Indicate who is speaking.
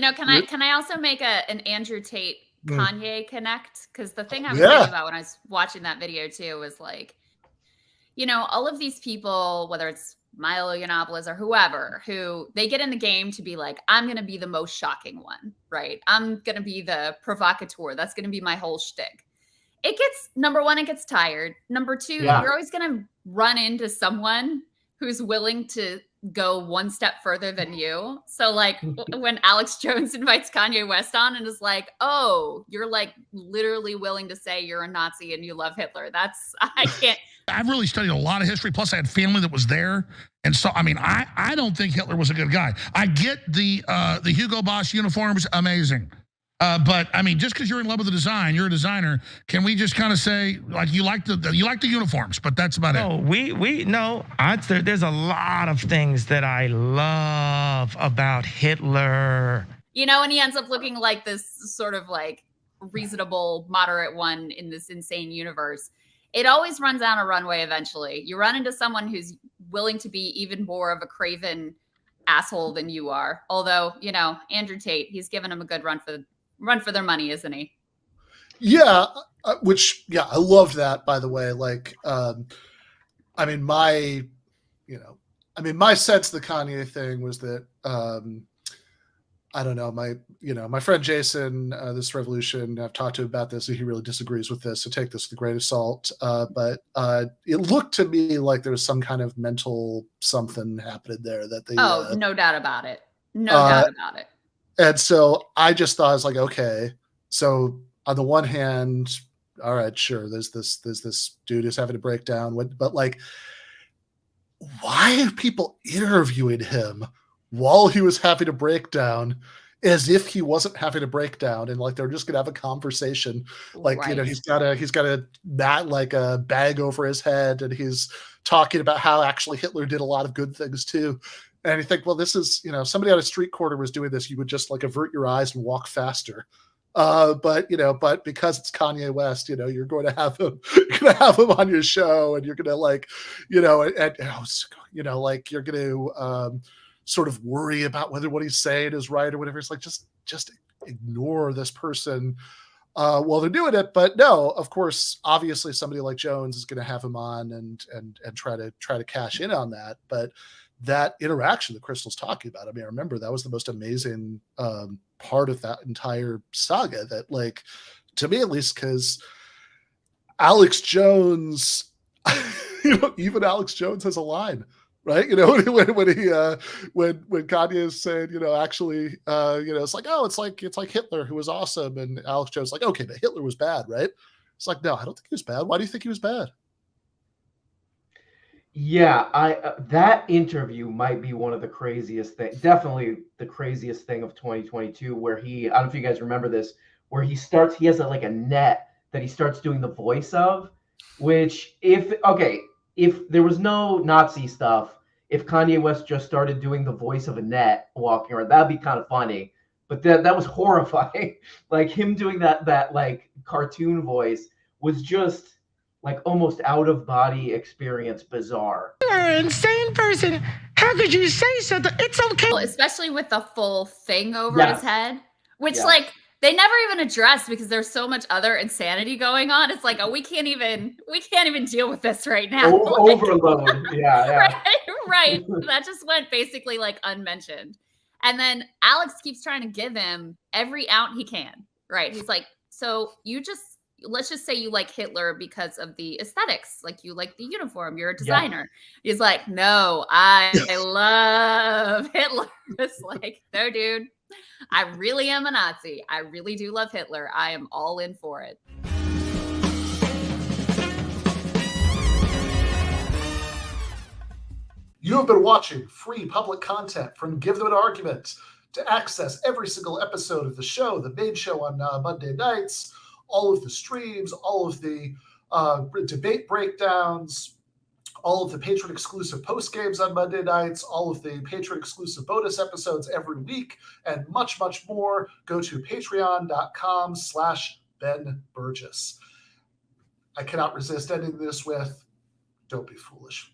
Speaker 1: Can I also make an Andrew Tate Kanye connect? Because the thing I was thinking about when I was watching that video too was like, all of these people, whether it's Milo Yiannopoulos or whoever, who they get in the game to be like, I'm going to be the most shocking one, right? I'm going to be the provocateur. That's going to be my whole shtick. Number one, it gets tired. Number two, you're always going to run into someone who's willing to go one step further than you. So like when Alex Jones invites Kanye West on and is like, oh, you're like literally willing to say you're a Nazi and you love Hitler. I can't.
Speaker 2: I've really studied a lot of history. Plus I had family that was there. And so, I mean, I don't think Hitler was a good guy. I get the Hugo Boss uniforms, amazing. But I mean, just because you're in love with the design, you're a designer. Can we just kind of say like you like the uniforms, but that's about it?
Speaker 3: There's a lot of things that I love about Hitler.
Speaker 1: And he ends up looking like this sort of like reasonable, moderate one in this insane universe. It always runs down a runway eventually. You run into someone who's willing to be even more of a craven asshole than you are. Although, Andrew Tate, he's given him a good run for their money, isn't he?
Speaker 4: Yeah, I loved that, by the way. Like, my sense of the Kanye thing was that, I don't know, my friend Jason, this revolution, I've talked to him about this, and he really disagrees with this, so take this with a grain of salt. But it looked to me like there was some kind of mental something happening there that they.
Speaker 1: Oh, no doubt about it. No doubt about it.
Speaker 4: And so I just thought, I was like, okay, so on the one hand, all right, sure, there's this dude who's having a breakdown, but like, why are people interviewing him while he was having a breakdown as if he wasn't having a breakdown, and like they're just gonna have a conversation, like right. He's got a bag over his head, and he's talking about how actually Hitler did a lot of good things too. And you think, well, this is, somebody on a street corner was doing this, you would just like avert your eyes and walk faster. But because it's Kanye West, you're going to have him on your show, and you're going to like, you're going to sort of worry about whether what he's saying is right or whatever. It's like, just ignore this person while they're doing it. But no, of course, obviously somebody like Jones is going to have him on and try to cash in on that. But that interaction that Krystal's talking about, I mean, I remember that was the most amazing part of that entire saga, that, like, to me at least, because Alex Jones, even Alex Jones has a line, right? When Kanye is saying, actually, it's like, oh, it's like Hitler, who was awesome, and Alex Jones is like, okay, but Hitler was bad, right? It's like, no, I don't think he was bad. Why do you think he was bad?
Speaker 5: Yeah, that interview might be one of the craziest things, definitely the craziest thing of 2022, where I don't know if you guys remember this, where he has a net that he starts doing the voice of, which if there was no Nazi stuff, if Kanye West just started doing the voice of a net walking around, that'd be kind of funny. But that was horrifying. Like him doing that like cartoon voice was just like almost out of body experience bizarre.
Speaker 3: You're an insane person. How could you say something? It's okay.
Speaker 1: Well, especially with the full thing over his head, which like they never even address, because there's so much other insanity going on. It's like, oh, we can't even deal with this right now.
Speaker 5: Overload. Yeah.
Speaker 1: Right. That just went basically like unmentioned. And then Alex keeps trying to give him every out he can. Right. He's like, so let's just say you like Hitler because of the aesthetics, like you like the uniform, you're a designer. Yeah. He's like, no, I love Hitler. It's like, no, dude, I really am a Nazi. I really do love Hitler. I am all in for it.
Speaker 4: You have been watching free public content from Give Them an Argument. To access every single episode of the show, the main show on Monday nights, all of the streams, all of the debate breakdowns, all of the patron-exclusive postgames on Monday nights, all of the patron-exclusive bonus episodes every week, and much, much more, go to patreon.com/Ben Burgis. I cannot resist ending this with, don't be foolish.